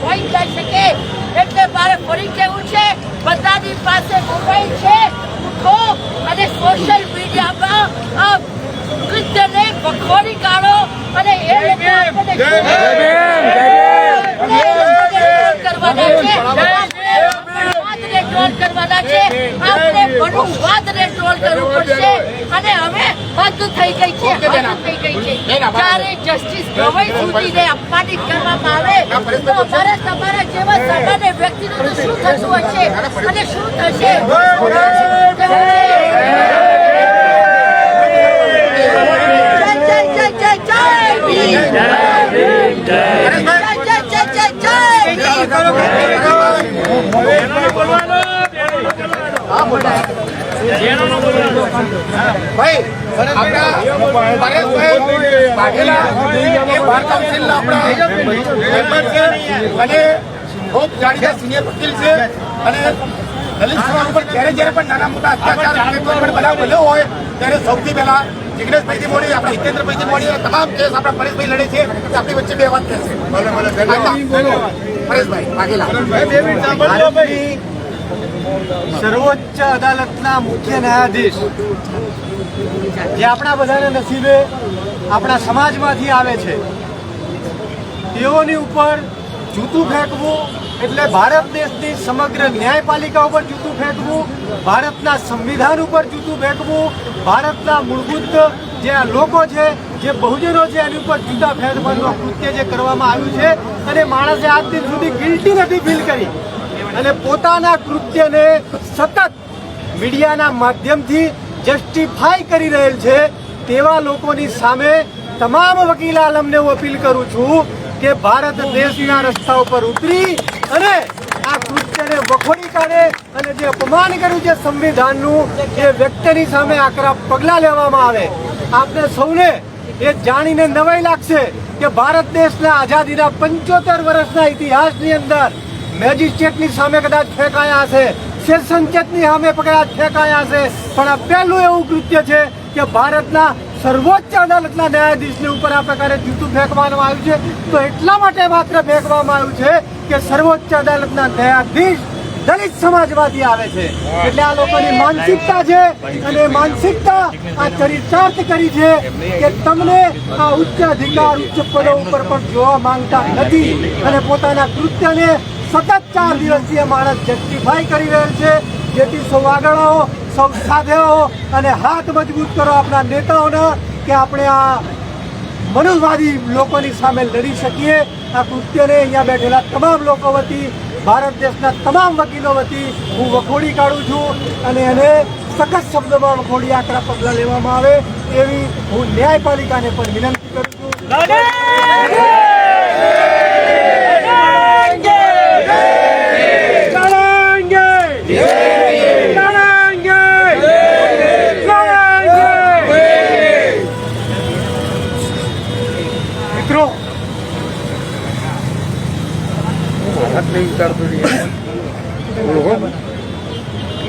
હોઈ જાય શકે. એટલે મારે ફરી કહેવું છે, બધાની પાસે મોબાઈલ છે, ઉઠો અને સોશિયલ મીડિયામાં આ કૃત્યને વખોડી કાઢો અને એ કરવાના છે. આપણે મનુવાદને ટ્રોલ કરવું પડશે અને હવે હદ થઈ ગઈ છે. જ્યારે જસ્ટિસ ગવાઈ સુધીને અપમાનિત કરવામાં આવે તો અમારે તમારા જેવા સામાન્ય વ્યક્તિનું તો શું થતું હશે અને શું થશે? ભાઈ આપણા પરેશભાઈ વાઘેલા એ બાર કાઉન્સિલના આપણા મેમ્બર છે અને ખૂબ જાણીતા સિનિયર વકીલ છે અને દલિત સમાજ ઉપર જ્યારે પણ નાના મોટા અત્યાચાર બનાવ બન્યો હોય ત્યારે સૌથી પહેલા જિગ્નેશભાઈથી મોડી આપણા હિતેન્દ્રભાઈથી મોડી અને તમામ કેસ આપણા પરેશભાઈ લડે છે. આપણી વચ્ચે બે વાત કહેશે. પરેશભાઈ વાઘેલા સર્વોચ્ચ અદાલતના મુખ્ય ન્યાયાધીશ જે આપણા બધાના નસીબે આપણા સમાજમાંથી આવે છે, તેઓની ઉપર જૂતું ફેંકવું એટલે ભારત દેશની સમગ્ર ન્યાયપાલિકા ઉપર જૂતું ફેંકવું, ભારતના સંવિધાન ઉપર જૂતું ફેંકવું, ભારતના મૂળભૂત જે લોકો છે, જે બહુજનો છે, એની ઉપર જૂતા ફેંકવાનું કૃત્ય જે કરવામાં આવ્યું છે અને માણસે આજ દિન સુધી ગિલ્ટી નથી ફીલ કરી અને પોતાના કૃત્યને સતત મીડિયાના માધ્યમથી જસ્ટિફાઈ કરી રહેલ છે. તેવા લોકોની સામે તમામ વકીલ આલમને હું અપીલ કરું છું કે ભારત દેશના રસ્તા ઉપર ઉતરી અને આ કૃત્યને વખોડી કાઢે અને જે અપમાન કર્યું છે સંવિધાનનું, એ વ્યક્તિની સામે આકરા પગલાં લેવામાં આવે. આપને સૌને એ જાણીને નવાઈ લાગશે કે ભારત દેશના આઝાદીના 75 વર્ષના ઇતિહાસની અંદર મેજિસ્ટ્રેટની સામે કદાચ ફેંકાયા હશે, સેશન જજની સામે કદાચ ફેંકાયા હશે, પણ આ પહેલું એવું કૃત્ય છે કે ભારતના સર્વોચ્ચ અદાલતના ન્યાયાધીશની ઉપર આ પ્રકારે જૂતું ફેંકવામાં આવ્યું છે. તો એટલા માટે માત્ર ફેંકવામાં આવ્યું છે કે સર્વોચ્ચ અદાલતના ન્યાયાધીશ દલિત સમાજમાંથી આવે છે. એટલે આ લોકોની માનસિકતા છે અને માનસિકતા આ ચરિતાર્થ કરી છે કે તમને આ ઉચ્ચ અધિકાર, ઉચ્ચ પદો ઉપર પણ જોવા માંગતા નથી અને પોતાના કૃત્યને સતત 4 દિવસથી માણસ જસ્ટિફાઈ કરી રહેલ છે. જેથી સૌ આગળ આવો, સૌ સાથે આવો અને હાથ મજબૂત કરો આપણા નેતાઓના કે આપણે આ મનુવાદી લોકોની સામે લડી શકીએ. આ કૃત્યને અહીંયા બેઠેલા તમામ લોકો વતી, ભારત દેશના તમામ વકીલો વતી હું વખોડી કાઢું છું અને એને સખત શબ્દોમાં વખોડી આકરા પગલાં લેવામાં આવે એવી હું ન્યાયપાલિકાને પણ વિનંતી કરું છું.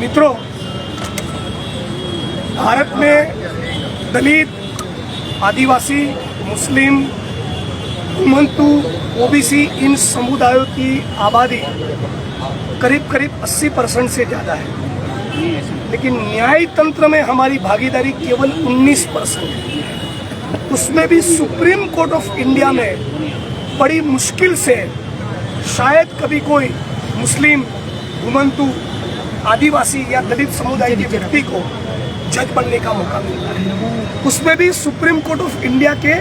मित्रों, भारत में दलित, आदिवासी, मुस्लिम, घुमंतु, ओबीसी इन समुदायों की आबादी करीब 80% से ज़्यादा है, लेकिन न्याय तंत्र में हमारी भागीदारी केवल 19% है. उसमें भी सुप्रीम कोर्ट ऑफ इंडिया में बड़ी मुश्किल से शायद कभी कोई मुस्लिम, घुमंतु, आदिवासी या दलित समुदाय के व्यक्ति को जज बनने का मौका मिलता है. उसमें भी सुप्रीम कोर्ट ऑफ इंडिया के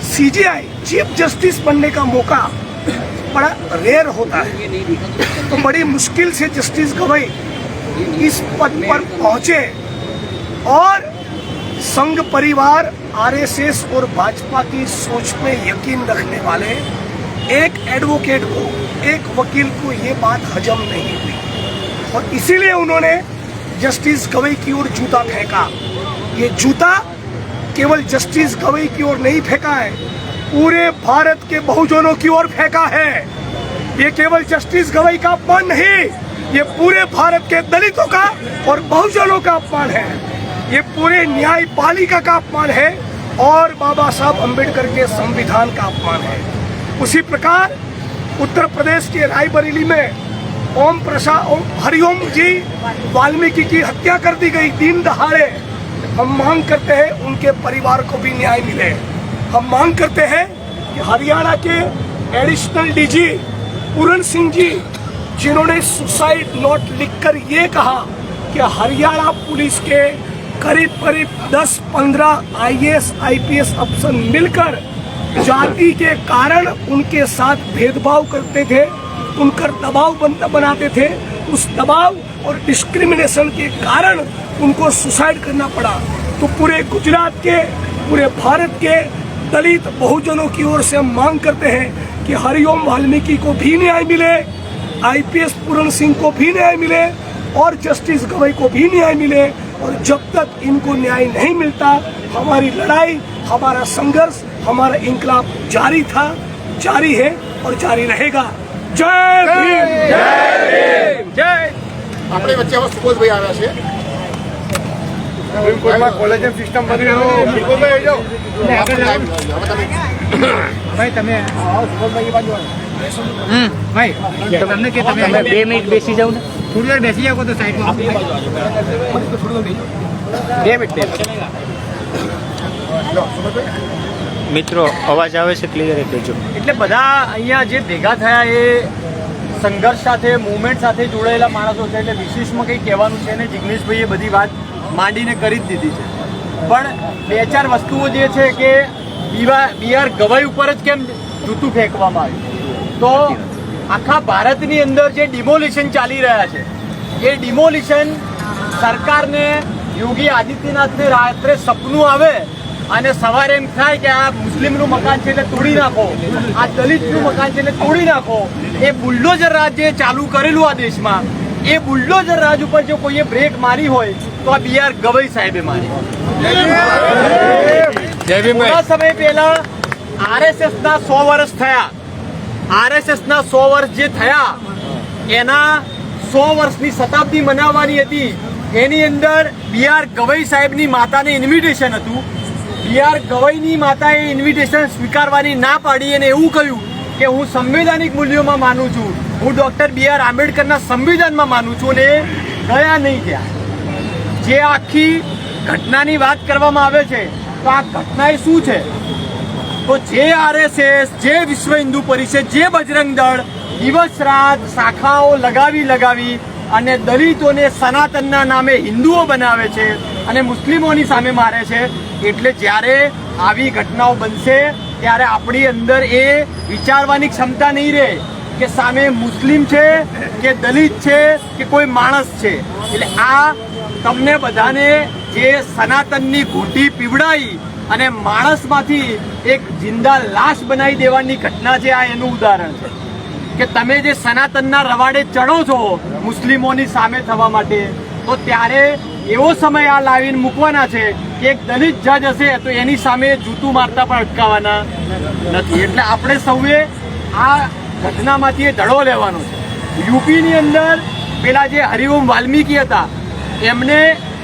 सीजेआई चीफ जस्टिस बनने का मौका बड़ा रेयर होता है. तो बड़ी मुश्किल से जस्टिस गवाई इस पद पर पहुंचे और संघ परिवार, आरएसएस और भाजपा की सोच में यकीन रखने वाले एक एडवोकेट को, एक वकील को ये बात हजम नहीं हुई और इसीलिए उन्होंने जस्टिस गवई की ओर जूता फेंका. ये जूता केवल जस्टिस गवई की ओर नहीं फेंका है, पूरे भारत के बहुजनों की ओर फेंका है. ये केवल जस्टिस गवई का अपमान नहीं, ये पूरे भारत के दलितों का और बहुजनों का अपमान है. ये पूरे न्यायपालिका का अपमान है और बाबा साहब अम्बेडकर के संविधान का अपमान है. उसी प्रकार उत्तर प्रदेश के रायबरेली में हरिओम जी वाल्मीकि की हत्या कर दी गई दिन दहाड़े। हम मांग करते हैं उनके परिवार को भी न्याय मिले। हम मांग करते हैं कि हरियाणा के एडिशनल डीजी पूरन सिंह जी, जिन्होंने सुसाइड नोट लिखकर ये कहा कि हरियाणा पुलिस के करीब 10-15 IAS IPS अफसर मिलकर जाति के कारण उनके साथ भेदभाव करते थे, उन पर दबाव बनाते थे। उस दबाव और डिस्क्रिमिनेशन के कारण उनको सुसाइड करना पड़ा। तो पूरे गुजरात के, पूरे भारत के दलित बहुजनों की ओर से हम मांग करते हैं कि हरिओम वाल्मीकि को भी न्याय मिले, IPS पूरन सिंह को भी न्याय मिले और जस्टिस गवई को भी न्याय मिले। और जब तक इनको न्याय नहीं मिलता, हमारी लड़ाई, हमारा संघर्ष, हमारा इंकलाब जारी था, जारी है और जारी रहेगा। जय भीम, जय भीम, जय। આપણી વચ્ચે હવે સુબોધભાઈ આવ્યા છે। સુપ્રીમ કોર્ટમાં કોલેજિયમ સિસ્ટમ બની સુબોધભાઈ આવી જાઓ। હવે તમે ભાઈ તમને કે તમે 2 મિનિટ બેસી જાવ ને, થોડી વાર બેસી જાવ તો સાઈડમાં 2 મિનિટ મિત્રો અવાજ આવે છે ક્લિયર એક દેજો। એટલે બધા અહીંયા જે ભેગા થયા એ સંઘર્ષ સાથે, મૂવમેન્ટ સાથે જોડાયેલા માણસો છે, એટલે વિશેષમાં કંઈ કહેવાનું છે ને। જિગ્નેશભાઈએ બધી વાત માંડીને કરી જ દીધી છે, પણ 2-4 વસ્તુઓ જે છે કે BR ગવાઈ ઉપર જ કેમ જૂતું ફેંકવામાં આવ્યું, તો આખા ભારતની અંદર જે ડિમોલિશન ચાલી રહ્યા છે એ ડિમોલિશન સરકારને, યોગી આદિત્યનાથને રાત્રે સપનું આવે અને સવારે એમ થાય કે આ મુસ્લિમનું મકાન છે એટલે તોડી નાખો, આ દલિતનું મકાન છે એટલે તોડી નાખો। એ બુલડોઝર રાજ જે ચાલુ કરેલું આ દેશમાં, એ બુલડોઝર રાજ ઉપર જો કોઈએ બ્રેક મારી હોય તો આ BR ગવઈ સાહેબે મારી। થોડા સમય પહેલા RSS ના 100 વર્ષ થયા। RSS ના 100 વર્ષ જે થયા એના 100 વર્ષની શતાબ્દી મનાવવાની હતી। એની અંદર BR ગવઈ સાહેબની માતાને ઇન્વિટેશન હતું। BR ગવઈની માતાએ ઇન્વિટેશન સ્વીકારવાની ના પાડી અને એવું કહ્યું કે હું સંવૈધાનિક મૂલ્યોમાં માનું છું, હું ડૉક્ટર BR આંબેડકરના સંવિધાનમાં માનું છું, અને ગયા નહીં ગયા। જે આખી ઘટનાની વાત કરવામાં આવે છે તો આ ઘટના એ શું છે, તો જે RSS, જે વિશ્વ હિન્દુ પરિષદ, જે બજરંગ દળ દિવસ રાત શાખાઓ લગાવી અને દલિતોને સનાતનના નામે હિન્દુઓ બનાવે છે અને મુસ્લિમોની સામે મારે છે। એટલે જ્યારે આવી ઘટનાઓ બનશે ત્યારે આપણી અંદર એ વિચારવાની ક્ષમતા નહીં રહે કે સામે મુસ્લિમ છે કે દલિત છે કે કોઈ માણસ છે। એટલે આ તમને બધાને જે સનાતનની ઘૂંટી પીવડાવી અને માણસમાંથી એક જિંદા લાશ બનાવી દેવાની ઘટના છે, આ એનું ઉદાહરણ છે કે તમે જે સનાતનના રવાડે ચડો છો મુસ્લિમોની સામે થવા માટે, તો ત્યારે એવો સમય આ લાવીને મૂકવાના છે કે એક દલિત જજ હશે તો એની સામે જૂતું મારતા પણ અટકાવવાના નથી। એટલે આપણે સૌએ આ ઘટનામાંથી ધડો લેવાનો છે। યુપીની અંદર પેલા જે હરિઓમ વાલ્મીકી હતા એમને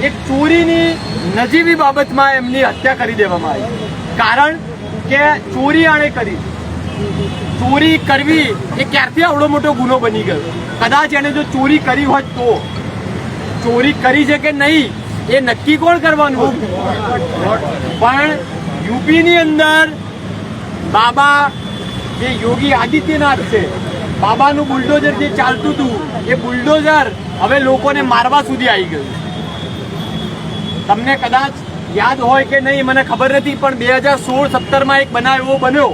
એક ચોરીની નજીવી બાબતમાં એમની હત્યા કરી દેવામાં આવી, કારણ કે ચોરી આણે કરી। ચોરી કરવી એ ક્યારથી આવડો મોટો ગુનો બની ગયો? કદાચ એને જો ચોરી કરી હોત તો, ચોરી કરી છે કે નહીં એ નક્કી કોણ કરવાનું? પણ યુપીની અંદર બાબા જે યોગી આદિત્યનાથ છે, બાબાનું બુલડોઝર જે ચાલતું હતું એ બુલડોઝર હવે લોકોને મારવા સુધી આવી ગયું। તમને કદાચ યાદ હોય કે નહીં મને ખબર નથી, પણ 2016-17માં એક બનાવ એવો બન્યો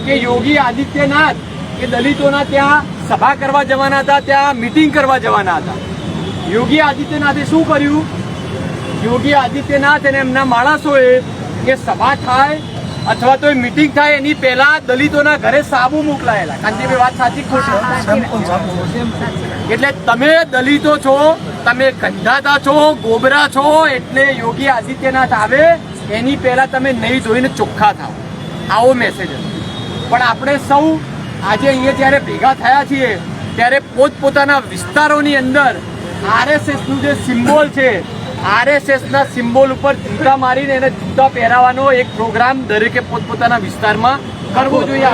કે યોગી આદિત્યનાથ એ દલિતોના ત્યાં સભા કરવા જવાના હતા, ત્યાં મીટિંગ કરવા જવાના હતા। યોગી આદિત્યનાથે શું કર્યું? યોગી આદિત્યનાથ અને એમના માણસોએ કે સભા થાય અથવા તો મીટિંગ થાય એની પહેલા દલિતોના ઘરે સાબુ મોકલાયેલા। કાંતિભાઈ વાત સાચી ખોટી? એટલે તમે દલિતો છો, તમે ગંધાતા છો, ગોબરા છો, એટલે યોગી આદિત્યનાથ આવે એની પહેલા તમે નહીં ધોઈને ચોખ્ખા થાવ, આવો મેસેજ હતો। પણ આપણે સૌ આજે અહીંયા જ્યારે ભેગા થયા છીએ ત્યારે પોતપોતાના વિસ્તારોની અંદર RSSનું જે સિમ્બોલ છે RSS ના સિમ્બોલ ઉપર જૂતા મારીને એને જૂતા પહેરાવાનો એક પ્રોગ્રામ દરેકે પોતપોતાના વિસ્તારમાં કરવો જોઈએ.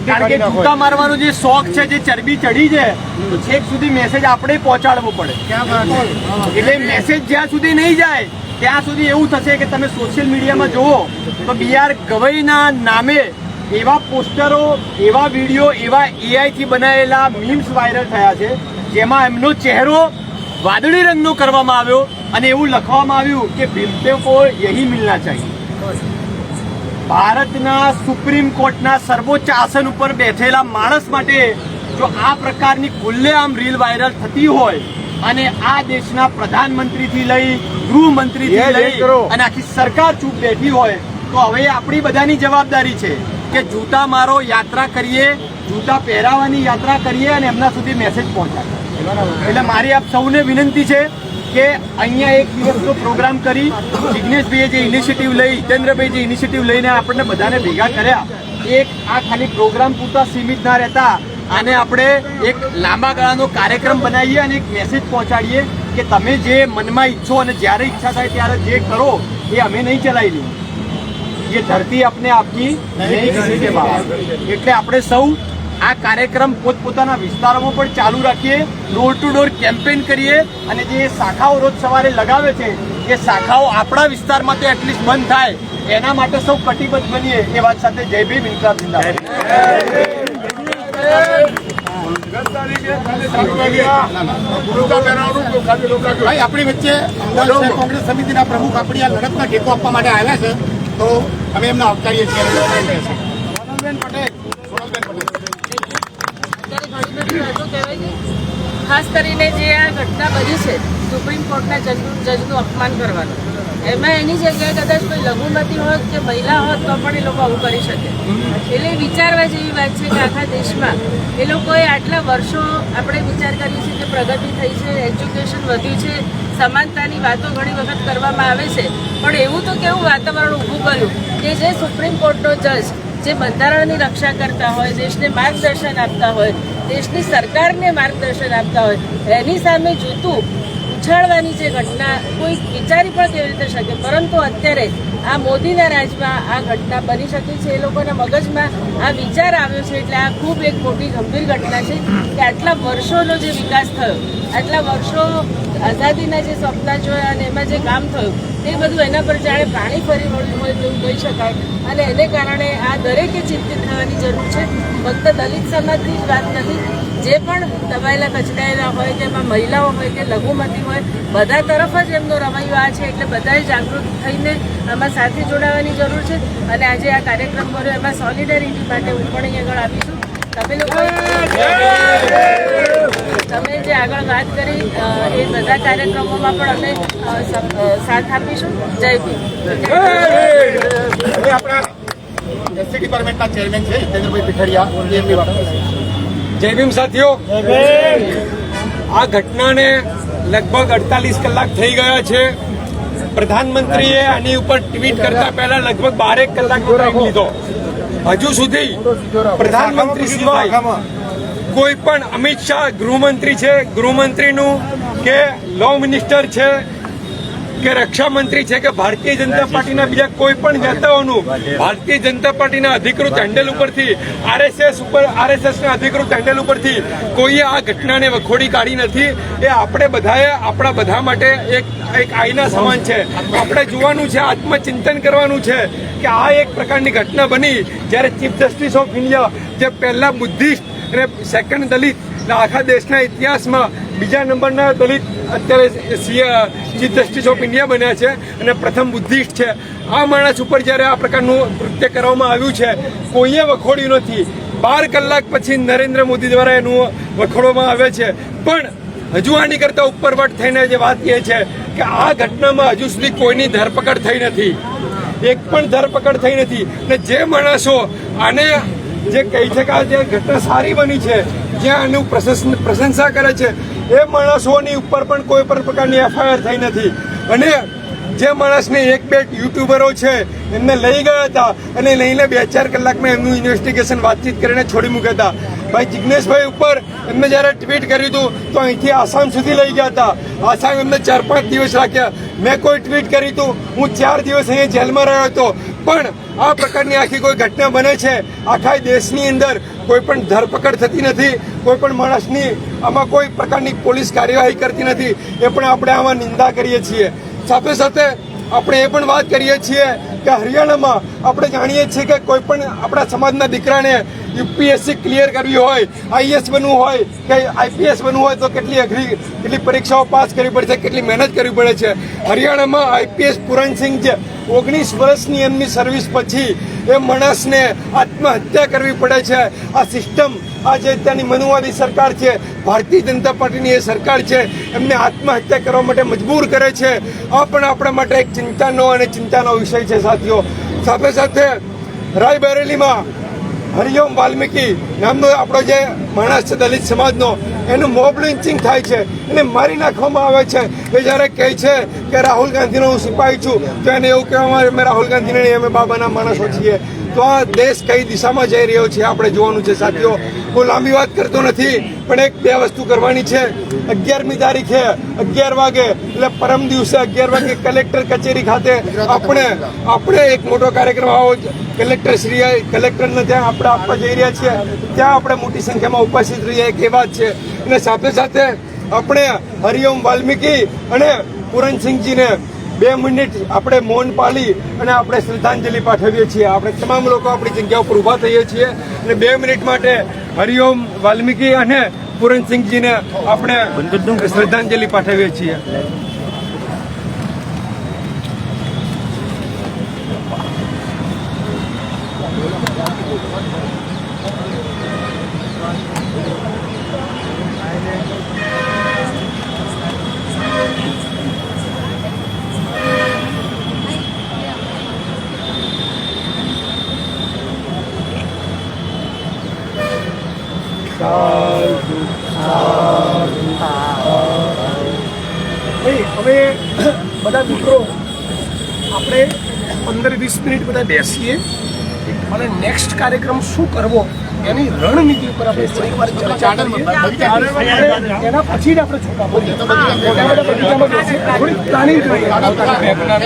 કારણ કે જૂતા મારવાનો જે શોખ છે, જે ચરબી ચડી છે, તો છેક સુધી મેસેજ આપણે પહોંચાડવો પડે. એટલે મેસેજ જ્યાં સુધી નહીં જાય ત્યાં સુધી એવું થશે કે તમે સોશિયલ મીડિયામાં જુઓ તો BR ગવઈના નામે એવા પોસ્ટરો, એવા વિડીયો, એવા AI થી બનાવેલા મીમ્સ વાયરલ થયા છે, જેમાં એમનો ચહેરો વાદળી રંગનો કરવામાં આવ્યો અને એવું લખવામાં આવ્યું કે ભીલતે કો યહી મિલના ચાહીએ. ભારતના સુપ્રીમ કોર્ટના સર્વોચ્ચ આસન ઉપર બેઠેલા માણસ માટે જો આ પ્રકારની ખુલ્લેઆમ રીલ વાયરલ થતી હોય અને આ દેશના પ્રધાનમંત્રીથી લઈ ગૃહમંત્રીથી લઈ અને આખી સરકાર ચૂપ બેઠી હોય તો હવે આપણી બધાની જવાબદારી છે કે જૂતા મારો યાત્રા કરીએ, જૂતા પહેરાવાની યાત્રા કરીએ અને એમના સુધી મેસેજ પહોંચાડીએ. એટલે મારી આપ સૌને વિનંતી છે કે અહીંયા એક દિવસનો પ્રોગ્રામ કરી જિગ્નેશભાઈએ જે ઇનિશિયેટિવ લઈ, હિતેન્દ્રભાઈ જે ઇનિશિયેટિવ લઈને આપણને બધાને ભેગા કર્યા, એક આ ખાલી પ્રોગ્રામ પૂરતા સીમિત ના રહેતા આને આપણે એક લાંબા ગાળાનો કાર્યક્રમ બનાવીએ અને એક મેસેજ પહોંચાડીએ કે તમે જે મનમાં ઈચ્છો અને જ્યારે ઈચ્છા થાય ત્યારે જે કરો એ અમે નહીં ચલાવી લઈએ. ये धरती अपने आपकी नहीं किसी के पास. એટલે આપણે સૌ આ કાર્યક્રમ પોતપોતાના વિસ્તારોમાં પણ ચાલુ રાખીએ, ડોર ટુ ડોર કેમ્પેન કરીએ અને જે શાખાઓ રોજ સવારે લગાવે છે એ શાખાઓ આપણા વિસ્તારમાં તો એટલીસ્ટ બંધ થાય એના માટે સૌ કટિબદ્ધ બનીએ. એ વાત સાથે જય ભીમ, ઇન્કલાબ જિંદાબાદ. આપણી વચ્ચે કોંગ્રેસ સમિતિના પ્રમુખ આપણી આ લડતમાં ટેકો આપવા માટે આવ્યા છે, તો અમે એમને આવકારીએ છીએ. સોનલબેન પટેલ. ખાસ કરીને જે આ ઘટના બની છે સુપ્રીમ કોર્ટના જજનું અપમાન કરવાનું, એમાં એની જગ્યાએ કદાચ કોઈ લઘુમતી હોત કે મહિલા હોત તો પણ એ લોકો આવું કરી શકે. એટલે વિચારવા જેવી વાત છે કે આખા દેશમાં એ લોકોએ આટલા વર્ષો આપણે વિચાર કરીએ છીએ કે પ્રગતિ થઈ છે, એજ્યુકેશન વધ્યું છે, સમાનતાની વાતો ઘણી વખત કરવામાં આવે છે, પણ એવું તો કેવું વાતાવરણ ઊભું કર્યું કે જે સુપ્રીમ કોર્ટનો જજ જે બંધારણની રક્ષા કરતા હોય, દેશને માર્ગદર્શન આપતા હોય, દેશની સરકારને માર્ગદર્શન આપતા હોય, એની સામે જૂતું ઉછાળવાની જે ઘટના કોઈ વિચારી પણ કેવી રીતે શકે. પરંતુ અત્યારે આ મોદીના રાજમાં આ ઘટના બની શકી છે, એ લોકોના મગજમાં આ વિચાર આવ્યો છે. એટલે આ ખૂબ એક મોટી ગંભીર ઘટના છે કે આટલા વર્ષોનો જે વિકાસ થયો, આટલા વર્ષો આઝાદીના જે સપના જોયા અને એમાં જે કામ થયું તે બધું એના પર જાણે પાણી ફરી વળ્યું હોય તેવું કહી શકાય. અને એને કારણે આ દરેકે ચિંતિત થવાની જરૂર છે. ફક્ત દલિત સમાજની જ વાત નથી, જે પણ દબાયેલા કચડાયેલા હોય કે એમાં મહિલાઓ હોય કે લઘુમતી હોય, બધા તરફ જ એમનો રવૈયો આ છે. એટલે બધાએ જાગૃત થઈને આમાં સાથે જોડાવાની જરૂર છે. અને આજે આ કાર્યક્રમ કર્યો એમાં સોલિડેરિટી માટે હું પણ અહીં આગળ આવીશું. તમે લોકો તમે જે આગળ વાત કરી એ બધા કાર્યક્રમોમાં પણ અમે સાથ આપીશું. જય ભીમ. હવે આપણા એસસી ડિપાર્ટમેન્ટના ચેરમેન છે હિતેન્દ્રભાઈ પીઠડિયા, એમની વાત. જય ભીમ સાથીઓ, આ ઘટનાને લગભગ 48 કલાક થઈ ગયા છે. પ્રધાનમંત્રીએ આની ઉપર ટ્વીટ કરતા પહેલા લગભગ 12 કલાકનો ટાઈમ લીધો. હજુ સુધી પ્રધાનમંત્રી સિવાય કોઈ પણ, અમિત શાહ ગૃહમંત્રી છે, ગૃહમંત્રીનું કે લો મિનિસ્ટર છે કે રક્ષા મંત્રી છે કે ભારતીય જનતા પાર્ટીના બીજા કોઈ પણ નેતાઓનું ભારતીય જનતા પાર્ટીના અધિકૃત હેન્ડલ ઉપરથી આરએસએસના અધિકૃત હેન્ડલ ઉપરથી કોઈએ આ ઘટનાને વખોડી કાઢી નથી. એ આપણે બધાએ આપણા બધા માટે એક આઈના સમાન છે. આપણે જોવાનું છે, આત્મચિંતન કરવાનું છે કે આ એક પ્રકારની ઘટના બની જ્યારે ચીફ જસ્ટિસ ઓફ ઇન્ડિયા, જે પહેલા બુદ્ધિસ્ટ અને સેકન્ડ દલિત, આખા દેશના ઇતિહાસમાં બીજા નંબરના દલિત અત્યારે ચીફ જસ્ટિસ ઓફ ઇન્ડિયા બન્યા છે અને પ્રથમ બુદ્ધિસ્ટ છે. આ માણસ ઉપર જ્યારે આ પ્રકારનું કૃત્ય કરવામાં આવ્યું છે કોઈએ વખોડ્યું નથી. 12 કલાક પછી નરેન્દ્ર મોદી દ્વારા એનું વખોડવામાં આવે છે. પણ હજુ આની કરતા ઉપરવટ થઈને જે વાત એ છે કે આ ઘટનામાં હજુ સુધી કોઈની ધરપકડ થઈ નથી, એક પણ ધરપકડ થઈ નથી. અને જે માણસો આને જે કહી છે કે આ જે ઘટના સારી બની છે, જ્યાં આનું પ્રશંસા કરે છે, એ માણસોની ઉપર પણ કોઈ પણ પ્રકારની એફઆઈઆર થઈ નથી. અને જે માણસને 1-2 યુટ્યુબરો છે એમને લઈ ગયા હતા અને લઈને 2-4 કલાકમાં એમનું ઇન્વેસ્ટિગેશન વાતચીત કરીને છોડી મૂક્યા હતા. ભાઈ જિજ્ઞેશભાઈ ઉપર એમને જ્યારે ટ્વીટ કર્યું હતું તો અહીંથી આસામ સુધી લઈ ગયા હતા. આસામ એમને 4-5 દિવસ રાખ્યા. મેં કોઈ ટ્વીટ કર્યું હતું, હું 4 દિવસ અહીંયા જેલમાં રહ્યો હતો. પણ આ પ્રકારની આખી કોઈ ઘટના બને છે, આખા દેશની અંદર કોઈ પણ ધરપકડ થતી નથી, કોઈ પણ માણસની આમાં કોઈ પ્રકારની પોલીસ કાર્યવાહી કરતી નથી, એ પણ આપણે આમાં નિંદા કરીએ છીએ. સાથે સાથે આપણે એ પણ વાત કરીએ છીએ કે હરિયાણામાં આપણે જાણીએ છીએ કે કોઈ પણ આપણા સમાજના દીકરાને યુપીએસસી ક્લિયર કરવી હોય, આઈએસ બનવું હોય કે આઈપીએસ બનવું હોય તો કેટલી અઘરી, કેટલી પરીક્ષાઓ પાસ કરવી પડે છે, કેટલી મહેનત કરવી પડે છે. હરિયાણામાં આઈપીએસ પુરનસિંહ જે 19 વર્ષની એમની સર્વિસ પછી એ માણસને આત્મહત્યા કરવી પડે છે. આ સિસ્ટમ, આ જે ત્યાંની મનુવાદી સરકાર છે, ભારતીય જનતા પાર્ટીની એ સરકાર છે, એમને આત્મહત્યા કરવા માટે મજબૂર કરે છે. આ પણ આપણા માટે એક ચિંતાનો અને ચિંતાનો વિષય છે સાથીઓ. સાથે સાથે રાયબરેલીમાં હરિઓમ વાલ્મીકી નામનો આપણો જે માણસ છે દલિત સમાજનો, એનું મોબ લિન્ચિંગ થાય છે, એને મારી નાખવામાં આવે છે. એ જ્યારે કહે છે કે રાહુલ ગાંધીનો હું સિપાહી છું તો એને એવું કહેવામાં આવે અમે રાહુલ ગાંધીને નહીં, અમે બાબાના માણસો છીએ. તો આ દેશ કઈ દિશામાં જઈ રહ્યો છે આપણે જોવાનું છે સાથીઓ. હું લાંબી વાત કરતો નથી, પણ 1-2 વસ્તુ કરવાની છે. 11મી તારીખે 11 વાગે એટલે પરમ દિવસે 11 વાગે કલેક્ટર કચેરી ખાતે આપણે એક મોટો કાર્યક્રમ આવો કલેક્ટરને ત્યાં આપણે આપવા જઈ રહ્યા છીએ. ત્યાં આપણે મોટી સંખ્યામાં ઉપસ્થિત રહીએ એક એ વાત છે. અને સાથે સાથે આપણે હરિઓમ વાલ્મીકી અને પુરનસિંહજીને 2 મિનિટ આપણે મૌન પાળી અને આપણે શ્રદ્ધાંજલિ પાઠવીએ છીએ. આપણે તમામ લોકો આપણી જગ્યા ઉપર ઊભા થઈએ છીએ અને 2 મિનિટ માટે હરિઓમ વાલ્મીકી અને પુરનસિંહજીને આપણે શ્રદ્ધાંજલિ પાઠવીએ છીએ. હવે બધા મિત્રો આપણે 15-20 મિનિટ બધા બેસીએ અને નેક્સ્ટ કાર્યક્રમ શું કરવો એની રણનીતિ ઉપર આપણે થોડીક વાર ચર્ચા કરીએ. એના પછી જ આપણે છૂટા પડીએ. થોડીક પ્લાનિંગ કરીએ.